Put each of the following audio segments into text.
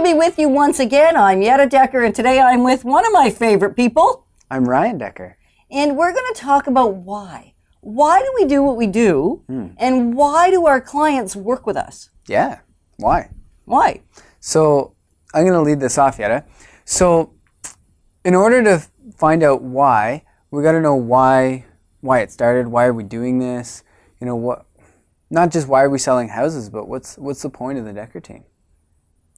be with you once again. I'm Yetta Decker, and today I'm with one of my favorite people. I'm Ryan Decker. And we're going to talk about why. Why do we do what we do? And why do our clients work with us? Yeah, why? Why? So I'm going to lead this off, Yetta. So in order to find out why, we got to know why it started. Why are we doing this? You know, what? Not just why are we selling houses, but what's the point of the Decker team?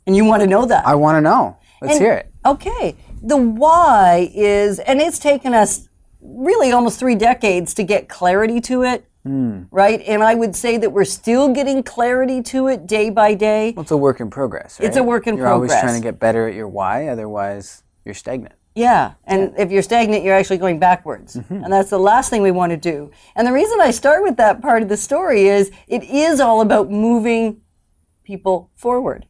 And you want to know that? I want to know. Let's hear it. Okay. The why is, and it's taken us really almost 3 decades to get clarity to it, right? And I would say that we're still getting clarity to it day by day. Well, it's a work in progress, right? It's a work in You're progress. always trying to get better at your why, otherwise you're stagnant. Yeah, and if you're stagnant, you're actually going backwards. And that's the last thing we want to do. And the reason I start with that part of the story is it is all about moving people forward.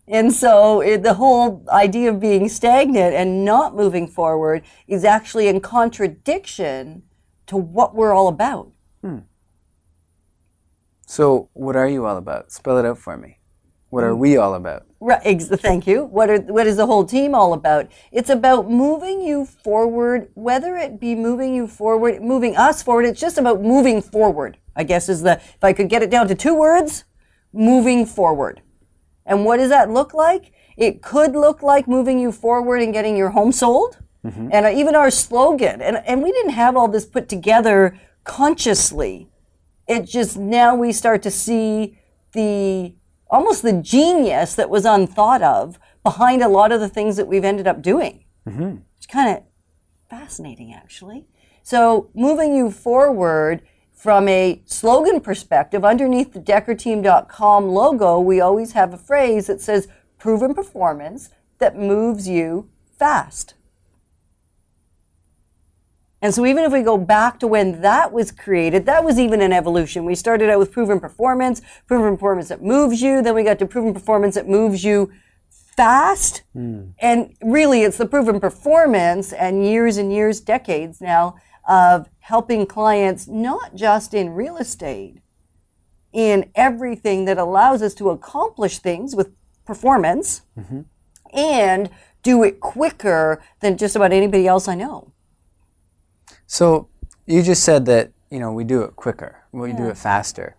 And so the whole idea of being stagnant and not moving forward is actually in contradiction to what we're all about. So what are you all about? Spell it out for me. What are we all about? Right, thank you. What is the whole team all about? It's about moving you forward, whether it be moving you forward, moving us forward. It's just about moving forward, I guess if I could get it down to 2 words, moving forward. And what does that look like? It could look like moving you forward and getting your home sold. And even our slogan, and we didn't have all this put together consciously. It just, now we start to see almost the genius that was unthought of behind a lot of the things that we've ended up doing. It's kind of fascinating, actually. So moving you forward from a slogan perspective, underneath the DeckerTeam.com logo, we always have a phrase that says, proven performance that moves you fast. And so even if we go back to when that was created, that was even an evolution. We started out with proven performance that moves you. Then we got to proven performance that moves you fast. And really, it's the proven performance and years, decades now, of helping clients, not just in real estate, in everything that allows us to accomplish things with performance and do it quicker than just about anybody else I know. So you just said that, we do it quicker, we do it faster.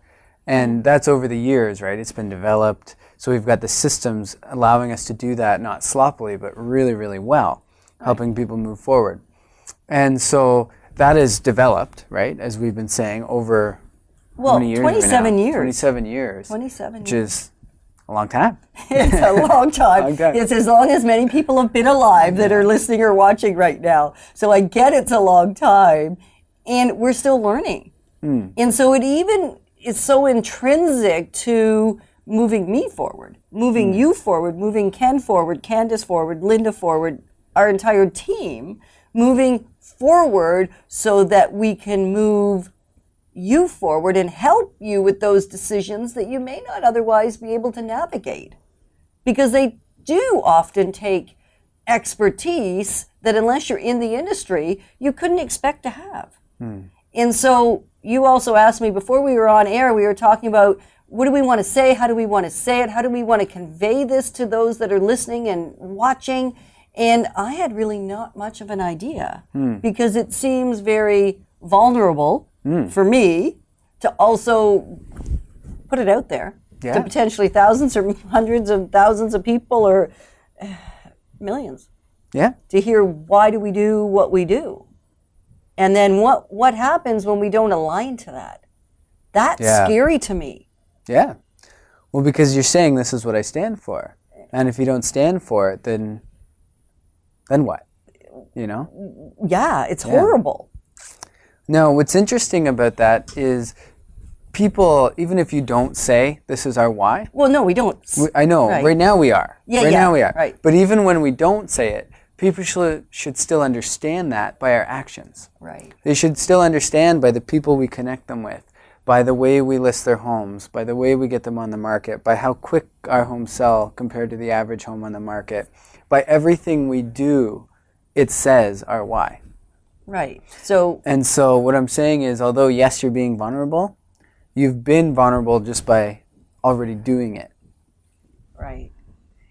And that's over the years, right? It's been developed. So we've got the systems allowing us to do that, not sloppily, but really, really well, helping people move forward. And so that is developed, right, as we've been saying, over how many years? 27 years. 27 years. 27 years. Which is a long time. It's a long time. It's as long as many people have been alive that are listening or watching right now. So I get it's a long time, and we're still learning. And so it even is so intrinsic to moving me forward, moving you forward, moving Ken forward, Candace forward, Linda forward, our entire team, moving forward so that we can move you forward and help you with those decisions that you may not otherwise be able to navigate. Because they do often take expertise that unless you're in the industry, you couldn't expect to have. And so you also asked me before we were on air, we were talking about what do we want to say? How do we want to say it? How do we want to convey this to those that are listening and watching? And I had really not much of an idea because it seems very vulnerable for me to also put it out there to potentially thousands or hundreds of thousands of people or millions. To hear why do we do what we do? And then what happens when we don't align to that? That's scary to me. Well, because you're saying this is what I stand for. And if you don't stand for it, then what? Yeah, it's horrible. No, what's interesting about that is people, even if you don't say this is our why. Well, no, we don't. I know. Right now we are. Now we are. Right. But even when we don't say it, people should still understand that by our actions. Right. They should still understand by the people we connect them with, by the way we list their homes, by the way we get them on the market, by how quick our homes sell compared to the average home on the market. By everything we do, it says our why. Right. And so what I'm saying is, although yes, you're being vulnerable, you've been vulnerable just by already doing it. Right.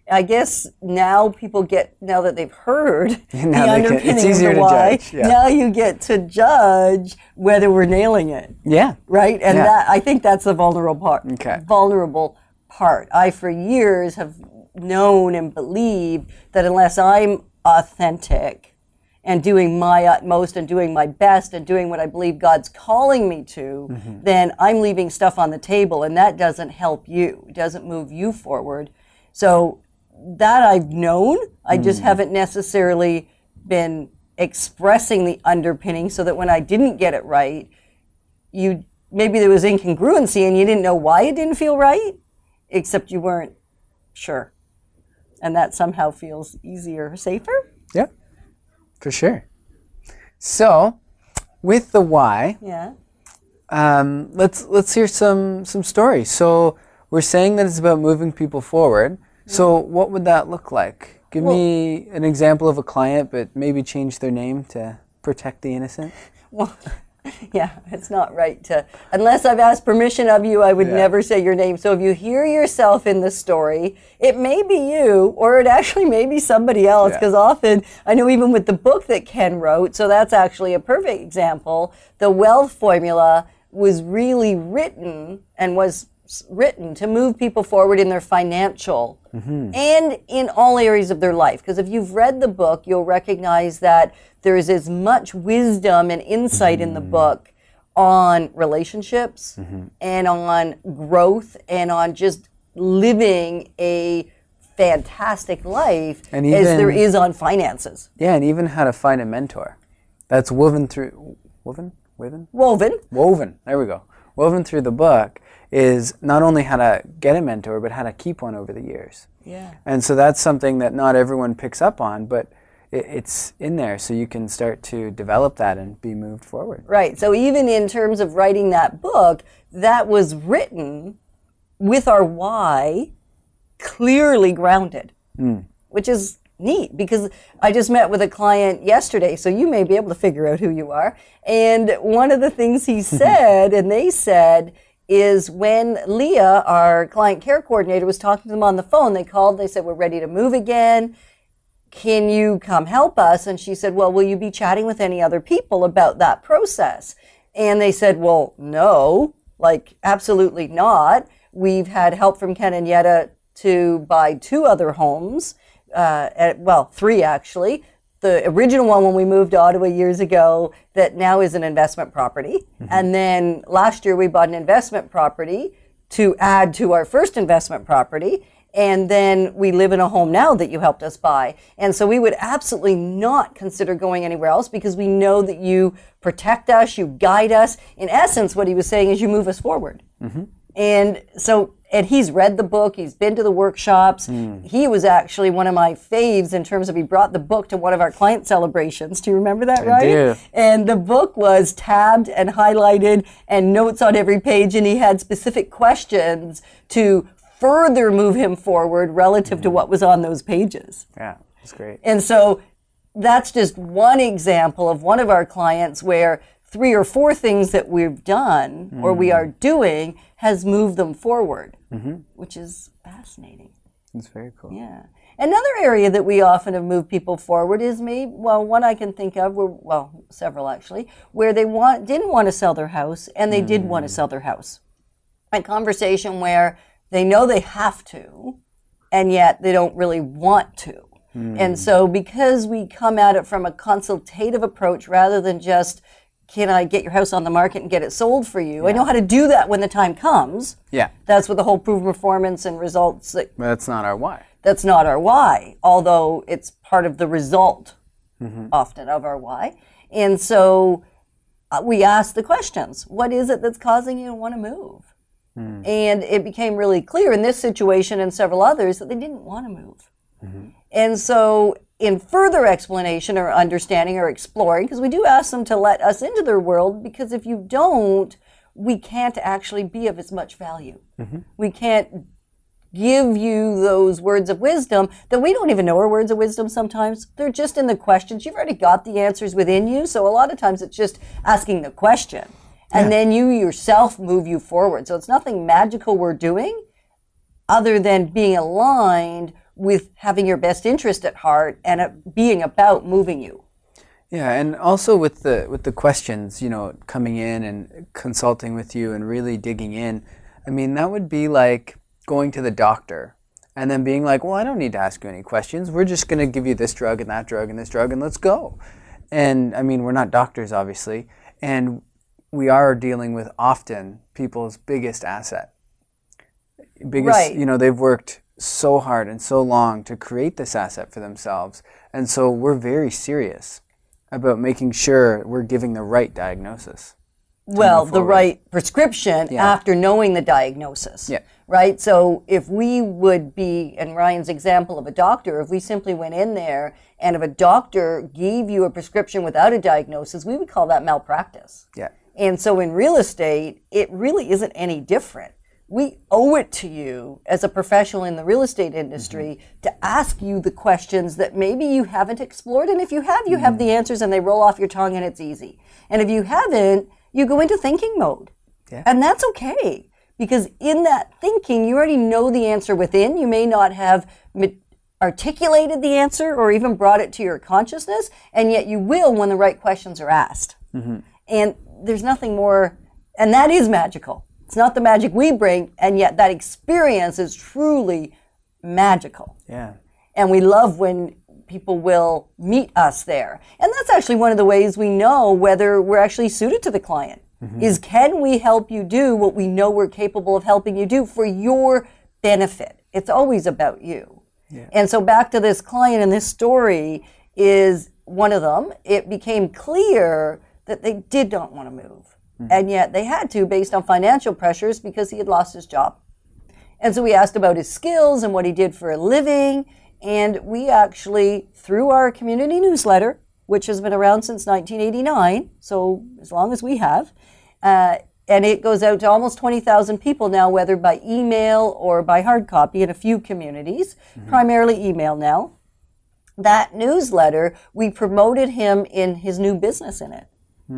I guess now that they've heard the underpinning it's easier of the to why, judge. Yeah. now you get to judge whether we're nailing it. Yeah. Right? And Yeah. I think that's the vulnerable part. Okay. Vulnerable part. I, for years, have known and believed that unless I'm authentic and doing my utmost and doing my best and doing what I believe God's calling me to, then I'm leaving stuff on the table, and that doesn't help you. It doesn't move you forward. So that I've known, I just haven't necessarily been expressing the underpinning, so that when I didn't get it right, maybe there was incongruency and you didn't know why it didn't feel right, except you weren't sure. And that somehow feels easier, safer? Yeah, for sure. So, with the why, Yeah. let's hear some stories. So, we're saying that it's about moving people forward. So, what would that look like? Give me an example of a client, but maybe change their name to protect the innocent. Well, yeah, it's not right to, unless I've asked permission of you, I would never say your name. So if you hear yourself in the story, it may be you, or it actually may be somebody else, because often, I know even with the book that Ken wrote, so that's actually a perfect example, the wealth formula was really written to move people forward in their financial and in all areas of their life. Because if you've read the book, you'll recognize that there is as much wisdom and insight in the book on relationships and on growth and on just living a fantastic life as there is on finances. Yeah, and even how to find a mentor. That's woven through, woven? There we go. Woven through the book is not only how to get a mentor, but how to keep one over the years. Yeah. And so that's something that not everyone picks up on, but it's in there, so you can start to develop that and be moved forward. Right. So even in terms of writing that book, that was written with our why clearly grounded, which is neat, because I just met with a client yesterday, so you may be able to figure out who you are. And one of the things he said, and they said, is when Leah, our client care coordinator, was talking to them on the phone, they called, they said, we're ready to move again. Can you come help us? And she said, well, will you be chatting with any other people about that process? And they said, well, no, absolutely not. We've had help from Ken and Yetta to buy 2 other homes, 3 actually. The original one when we moved to Ottawa years ago that now is an investment property. And then last year we bought an investment property to add to our first investment property. And then we live in a home now that you helped us buy. And so we would absolutely not consider going anywhere else, because we know that you protect us, you guide us. In essence, what he was saying is you move us forward. And so, and he's read the book, he's been to the workshops. He was actually one of my faves in terms of, he brought the book to one of our client celebrations. Do you remember that, right? I do. And the book was tabbed and highlighted and notes on every page, and he had specific questions to further move him forward relative to what was on those pages. Yeah, that's great. And so that's just one example of one of our clients where 3 or 4 things that we've done or we are doing has moved them forward, which is fascinating. That's very cool. Yeah. Another area that we often have moved people forward is one I can think of, several actually, where they didn't want to sell their house and they did want to sell their house. A conversation where they know they have to, and yet they don't really want to. And so because we come at it from a consultative approach rather than just, can I get your house on the market and get it sold for you? I know how to do that when the time comes. Yeah. That's what the whole proven performance and results. But that's not our why. That's not our why, although it's part of the result often of our why. And so we ask the questions. What is it that's causing you to want to move? And it became really clear in this situation and several others that they didn't want to move. And so in further explanation or understanding or exploring, because we do ask them to let us into their world, because if you don't, we can't actually be of as much value. We can't give you those words of wisdom that we don't even know are words of wisdom sometimes. They're just in the questions. You've already got the answers within you. So a lot of times it's just asking the question. And then you yourself move you forward. So it's nothing magical we're doing other than being aligned with having your best interest at heart and it being about moving you. Yeah, and also with the questions, coming in and consulting with you and really digging in. I mean, that would be like going to the doctor and then being like, well, I don't need to ask you any questions. We're just going to give you this drug and that drug and this drug and let's go. And I mean, we're not doctors, obviously, and we are dealing with often people's biggest asset. Right. They've worked so hard and so long to create this asset for themselves. And so we're very serious about making sure we're giving the right diagnosis. Well, the right prescription after knowing the diagnosis. Yeah. Right? So if we would be, in Ryan's example of a doctor, if we simply went in there and if a doctor gave you a prescription without a diagnosis, we would call that malpractice. Yeah. And so in real estate, it really isn't any different. We owe it to you as a professional in the real estate industry to ask you the questions that maybe you haven't explored. And if you have, you have the answers and they roll off your tongue and it's easy. And if you haven't, you go into thinking mode. Yeah. And that's okay. Because in that thinking, you already know the answer within. You may not have articulated the answer or even brought it to your consciousness, and yet you will when the right questions are asked. And there's nothing more, and that is magical. It's not the magic we bring, and yet that experience is truly magical. Yeah. And we love when people will meet us there. And that's actually one of the ways we know whether we're actually suited to the client, is can we help you do what we know we're capable of helping you do for your benefit? It's always about you. Yeah. And so back to this client and this story is one of them. It became clear that they did not want to move. And yet they had to based on financial pressures because he had lost his job. And so we asked about his skills and what he did for a living. And we actually, through our community newsletter, which has been around since 1989, so as long as we have, and it goes out to almost 20,000 people now, whether by email or by hard copy in a few communities, primarily email now. That newsletter, we promoted him in his new business in it.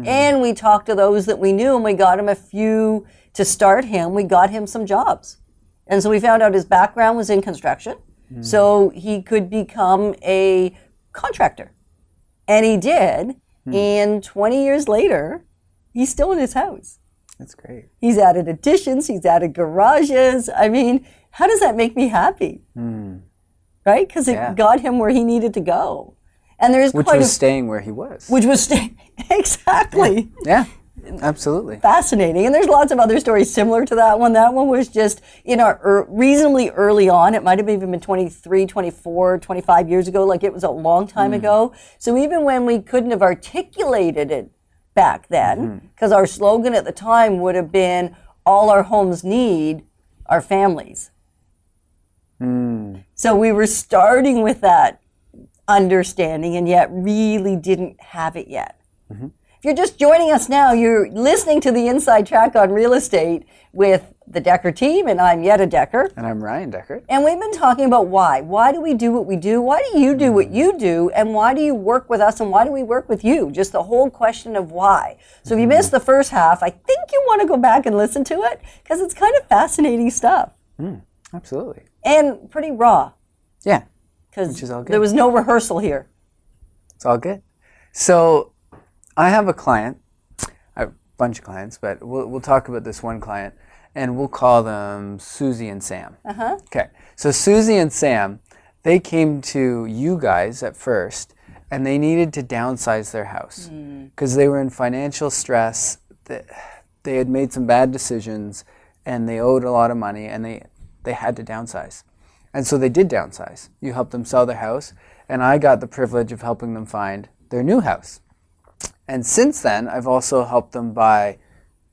And we talked to those that we knew and we got him a few to start him. We got him some jobs. And so we found out his background was in construction. So he could become a contractor. And he did. And 20 years later, he's still in his house. That's great. He's added additions. He's added garages. I mean, how does that make me happy? Right? Because it got him where he needed to go. And there's staying where he was. Which was staying, exactly. Yeah, absolutely. Fascinating. And there's lots of other stories similar to that one. That one was just in our reasonably early on. It might have even been 23, 24, 25 years ago. Like it was a long time ago. So even when we couldn't have articulated it back then, because our slogan at the time would have been, all our homes need are families. So we were starting with that understanding and yet really didn't have it yet. If you're just joining us now, you're listening to the Inside Track on Real Estate with the Decker team, and I'm Yetta Decker. And I'm Ryan Decker. And we've been talking about why. Why do we do what we do? Why do you do what you do? And why do you work with us? And why do we work with you? Just the whole question of why. So if you missed the first half, I think you want to go back and listen to it because it's kind of fascinating stuff. Absolutely. And pretty raw. Yeah. Because there was no rehearsal here. It's all good. So I have a client, a bunch of clients, but we'll talk about this one client, and we'll call them Susie and Sam. Okay. So Susie and Sam, they came to you guys at first, and they needed to downsize their house because they were in financial stress. They had made some bad decisions, and they owed a lot of money, and they had to downsize. And so they did downsize. You helped them sell their house, and I got the privilege of helping them find their new house. And since then, I've also helped them buy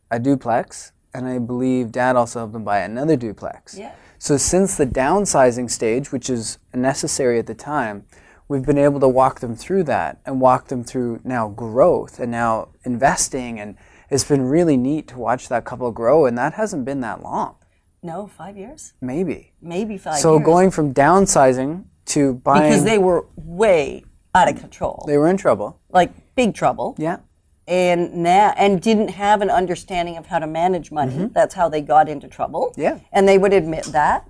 a duplex, and I believe Dad also helped them buy another duplex. Yeah. So since the downsizing stage, which is necessary at the time, we've been able to walk them through that and walk them through now growth and now investing, and it's been really neat to watch that couple grow, and that hasn't been that long. No, 5 years? Maybe 5 years. So going from downsizing to buying... Because they were way out of control. They were in trouble. Like big trouble. Yeah. And didn't have an understanding of how to manage money. That's how they got into trouble. Yeah. And they would admit that.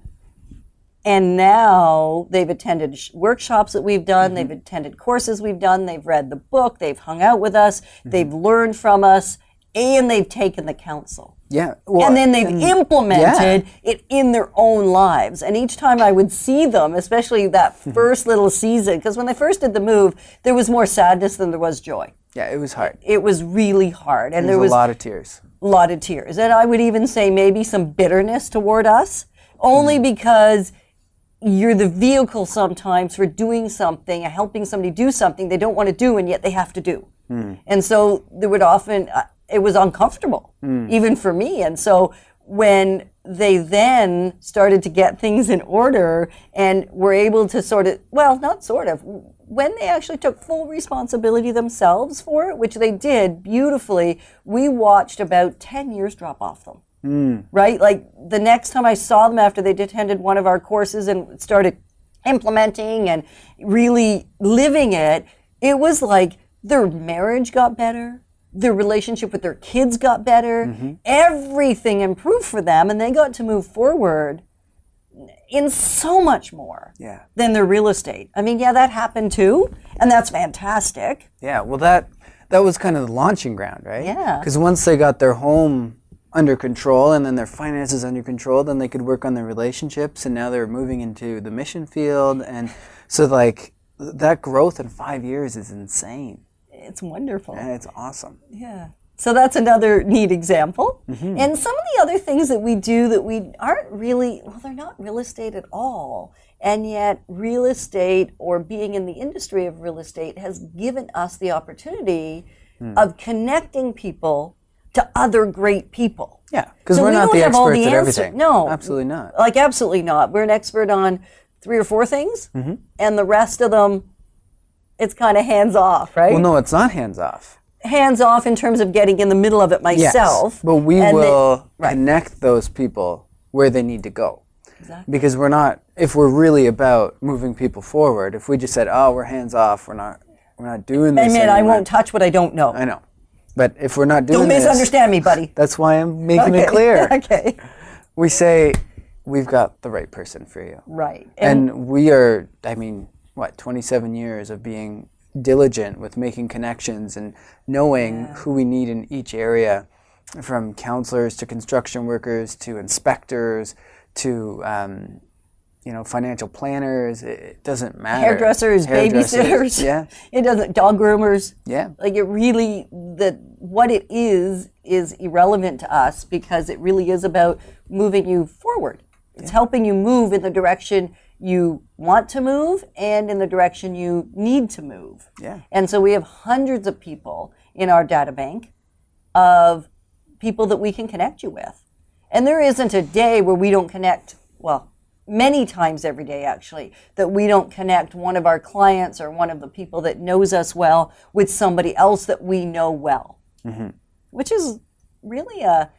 And now they've attended workshops that we've done, they've attended courses we've done, they've read the book, they've hung out with us, they've learned from us, and they've taken the counsel. Yeah. Well, and then they've implemented it in their own lives. And each time I would see them, especially that first little season, because when they first did the move, there was more sadness than there was joy. Yeah, it was hard. It was really hard. And there was a lot of tears. A lot of tears. And I would even say maybe some bitterness toward us, only because you're the vehicle sometimes for doing something, helping somebody do something they don't want to do, and yet they have to do. And so there would often, it was uncomfortable, even for me. And so when they then started to get things in order and were able to when they actually took full responsibility themselves for it, which they did beautifully, we watched about 10 years drop off them. Right? Like the next time I saw them after they'd attended one of our courses and started implementing and really living it, it was like their marriage got better, their relationship with their kids got better, everything improved for them, and they got to move forward in so much more than their real estate. I mean, that happened too, and that's fantastic. Yeah, well that was kind of the launching ground, right? Yeah. Because once they got their home under control and then their finances under control, then they could work on their relationships, and now they're moving into the mission field. And so like that growth in 5 years is insane. It's wonderful. And it's awesome. Yeah. So that's another neat example. And some of the other things that we do that we aren't really, they're not real estate at all. And yet real estate, or being in the industry of real estate, has given us the opportunity of connecting people to other great people. Yeah, because we're not the experts at everything. No. Absolutely not. Like, absolutely not. We're an expert on 3 or 4 things, and the rest of them, it's kind of hands off, right? Well, no, it's not hands off. Hands off in terms of getting in the middle of it myself. Yes, but we will connect those people where they need to go. Exactly. Because we're not, if we're really about moving people forward, if we just said, we're hands off, we're not doing this I won't touch what I don't know. I know. But if we're not doing this... Don't misunderstand me, buddy. That's why I'm making it clear. Okay. We say, we've got the right person for you. Right. And we are, 27 years of being diligent with making connections and knowing who we need in each area, from counselors to construction workers to inspectors to financial planners. It doesn't matter. Hairdressers, babysitters. Yeah. It doesn't, dog groomers. Yeah. Like, it really, what it is irrelevant to us, because it really is about moving you forward. It's helping you move in the direction you want to move and in the direction you need to move. Yeah. And so we have hundreds of people in our data bank of people that we can connect you with. And there isn't a day where we don't connect, many times every day actually, that we don't connect one of our clients or one of the people that knows us well with somebody else that we know well, which is really a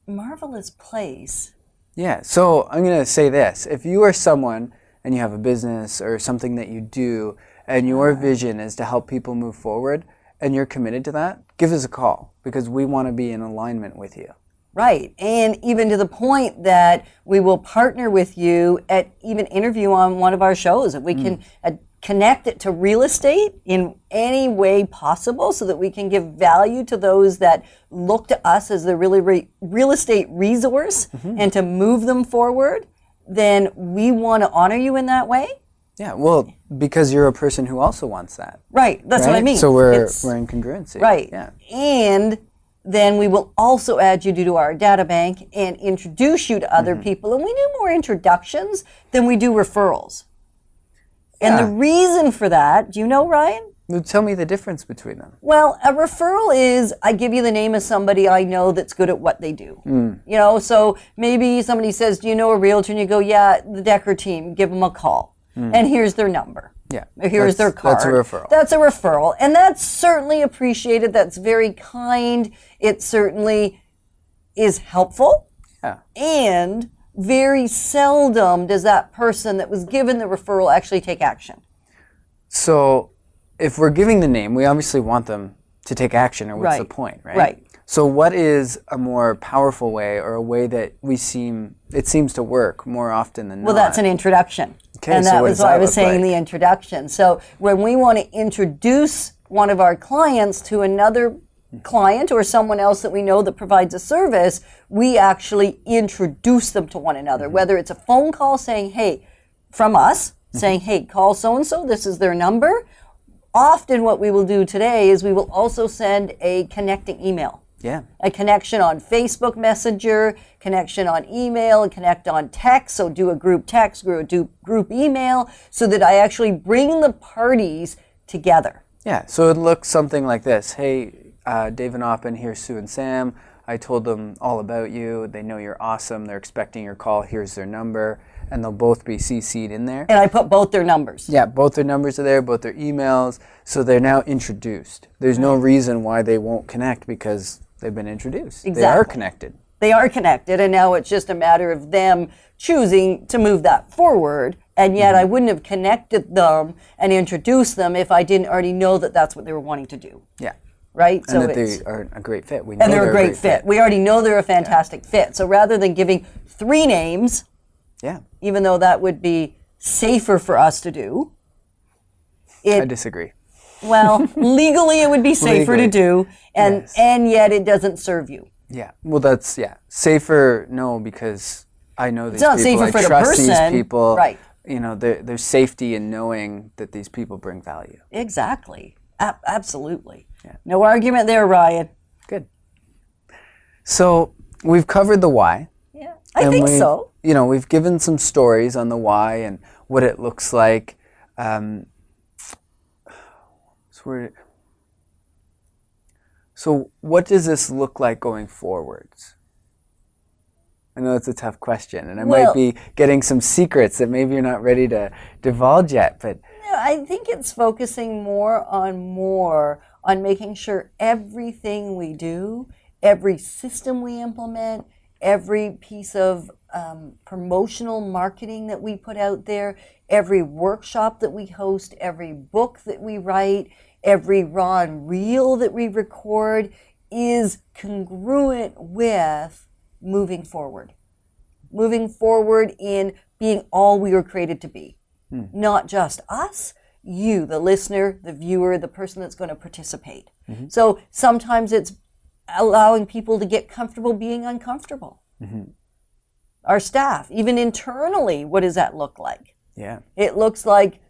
marvelous place. Yeah, so I'm going to say this. If you are someone and you have a business or something that you do and your vision is to help people move forward and you're committed to that, give us a call, because we want to be in alignment with you. Right, and even to the point that we will partner with you at even interview on one of our shows. If we can connect it to real estate in any way possible, so that we can give value to those that look to us as the real estate resource and to move them forward, then we want to honor you in that way. Yeah, well, because you're a person who also wants that. Right, that's what I mean. So we're in congruency. Right, yeah. And then we will also add you to our data bank and introduce you to other people. And we do more introductions than we do referrals. And the reason for that, do you know, Ryan? Well, tell me the difference between them. Well, a referral is, I give you the name of somebody I know that's good at what they do. So maybe somebody says, do you know a realtor? And you go, yeah, the Decker team, give them a call. And here's their number. Yeah. Here's their card. That's a referral. That's a referral. And that's certainly appreciated. That's very kind. It certainly is helpful. Yeah. And very seldom does that person that was given the referral actually take action. So if we're giving the name, we obviously want them to take action, or what's the point, right? Right. So what is a more powerful way, or a way that it seems to work more often than not? Well, that's an introduction. Okay, and so that what was does why that I was look saying like? the introduction. So when we want to introduce one of our clients to another client or someone else that we know that provides a service, we actually introduce them to one another, whether it's a phone call saying, hey, from us, saying, hey, call so-and-so, this is their number. Often what we will do today is we will also send a connecting email. Yeah. A connection on Facebook Messenger, connection on email, and connect on text. So do a group text, do group email, so that I actually bring the parties together. Yeah, so it looks something like this. Hey, Dave and Oppen, here's Sue and Sam. I told them all about you. They know you're awesome. They're expecting your call. Here's their number. And they'll both be CC'd in there. And I put both their numbers. Yeah, both their numbers are there, both their emails. So they're now introduced. There's no reason why they won't connect, because they've been introduced. Exactly. They are connected. They are connected, and now it's just a matter of them choosing to move that forward. And yet I wouldn't have connected them and introduced them if I didn't already know that that's what they were wanting to do. Yeah. Right? And that they are a great fit. We know and they're a great fit. We already know they're a fantastic fit. So rather than giving 3 names, even though that would be safer for us to do, I disagree. Well, legally it would be safer to do, and yet it doesn't serve you. Yeah. Well, that's safer. No, because I know these people. It's not safer for the trust person. These people. Right. You know, there's safety in knowing that these people bring value. Exactly. Absolutely. Yeah. No argument there, Ryan. Good. So we've covered the why. Yeah, I think so. You know, we've given some stories on the why and what it looks like. So what does this look like going forwards? I know it's a tough question, and I might be getting some secrets that maybe you're not ready to divulge yet, but I think it's focusing more on making sure everything we do, every system we implement, every piece of promotional marketing that we put out there, every workshop that we host, every book that we write, every raw and reel that we record is congruent with moving forward in being all we were created to be. Not just us, you, the listener, the viewer, the person that's going to participate. So sometimes it's allowing people to get comfortable being uncomfortable. Our staff, even internally, what does that look like? Yeah. It looks like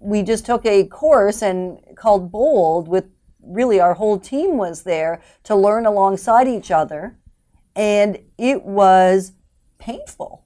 we just took a course called Bold, with really our whole team was there to learn alongside each other, and it was painful,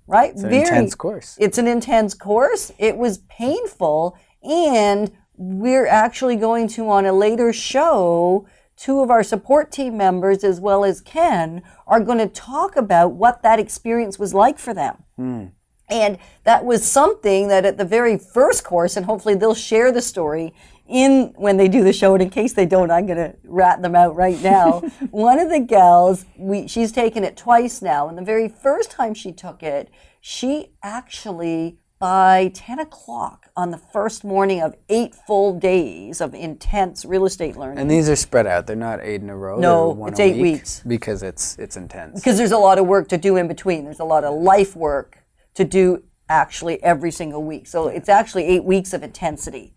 right? It's an intense course. It's an intense course. It was painful, and we're actually going to, on a later show, 2 of our support team members, as well as Ken, are going to talk about what that experience was like for them. And that was something that at the very first course, and hopefully they'll share the story when they do the show, and in case they don't, I'm going to rat them out right now. One of the gals, she's taken it twice now, and the very first time she took it, she actually, by 10 o'clock on the first morning of 8 full days of intense real estate learning. And these are spread out. They're not 8 in a row. No, it's 8 weeks. Because it's intense. Because there's a lot of work to do in between. There's a lot of life work to do actually every single week. So it's actually 8 weeks of intensity.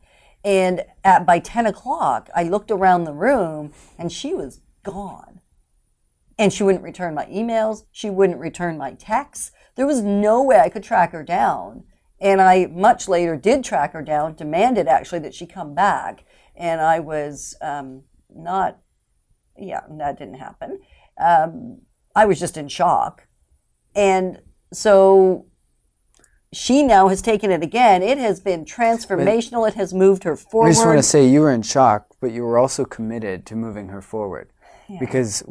And by 10 o'clock, I looked around the room and she was gone. And she wouldn't return my emails. She wouldn't return my texts. There was no way I could track her down. And I much later did track her down, demanded actually that she come back. And I was that didn't happen. I was just in shock. And so she now has taken it again. It has been transformational. It has moved her forward. I just want to say you were in shock, but you were also committed to moving her forward. Yeah. Because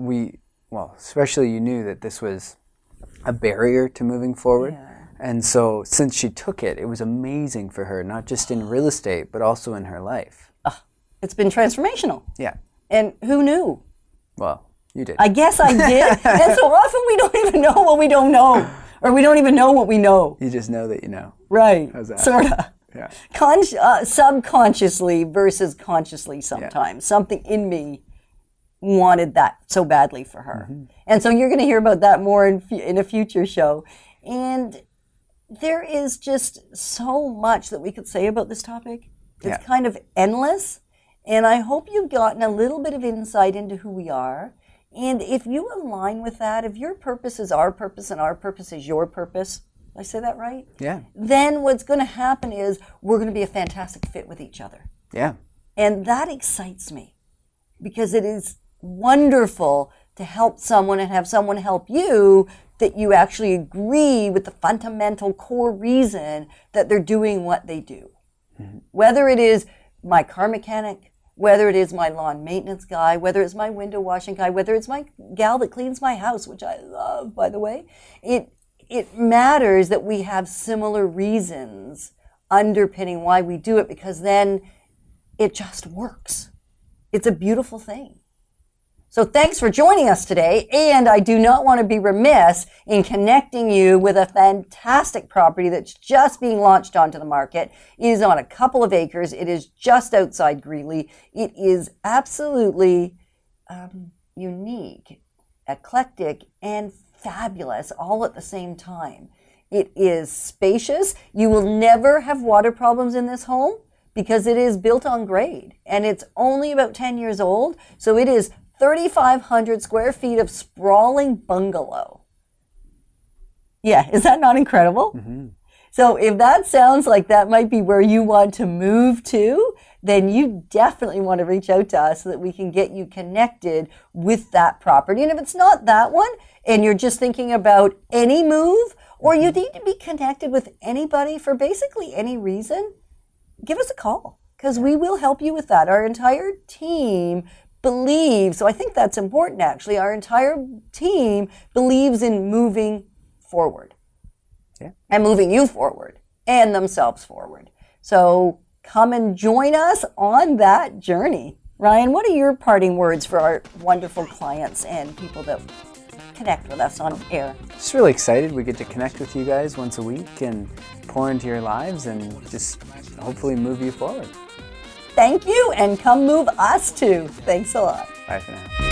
especially you knew that this was a barrier to moving forward. Yeah. And so since she took it, it was amazing for her, not just in real estate, but also in her life. It's been transformational. Yeah. And who knew? Well, you did. I guess I did. And so often we don't even know what we don't know. Or we don't even know what we know. You just know that you know. Right. How's that? Sorta. subconsciously versus consciously sometimes. Something in me wanted that so badly for her. And so you're going to hear about that more in a future show. And there is just so much that we could say about this topic. It's kind of endless. And I hope you've gotten a little bit of insight into who we are. And if you align with that, if your purpose is our purpose and our purpose is your purpose, did I say that right? Yeah. Then what's going to happen is we're going to be a fantastic fit with each other. Yeah. And that excites me because it is wonderful to help someone and have someone help you that you actually agree with the fundamental core reason that they're doing what they do. Whether it is my car mechanic, whether it is my lawn maintenance guy, whether it's my window washing guy, whether it's my gal that cleans my house, which I love, by the way, it matters that we have similar reasons underpinning why we do it, because then it just works. It's a beautiful thing. So thanks for joining us today, and I do not want to be remiss in connecting you with a fantastic property that's just being launched onto the market. It is on a couple of acres. It is just outside Greeley. It is absolutely unique, eclectic, and fabulous all at the same time. It is spacious. You will never have water problems in this home because it is built on grade, and it's only about 10 years old, so it is 3,500 square feet of sprawling bungalow. Yeah, is that not incredible? So if that sounds like that might be where you want to move to, then you definitely want to reach out to us so that we can get you connected with that property. And if it's not that one, and you're just thinking about any move, or you need to be connected with anybody for basically any reason, give us a call, because we will help you with that. Our entire team believes, so I think that's important actually, our entire team believes in moving forward. And moving you forward and themselves forward. So come and join us on that journey. Ryan, what are your parting words for our wonderful clients and people that connect with us on air? Just really excited. We get to connect with you guys once a week and pour into your lives and just hopefully move you forward. Thank you, and come move us too. Thanks a lot. Bye for now.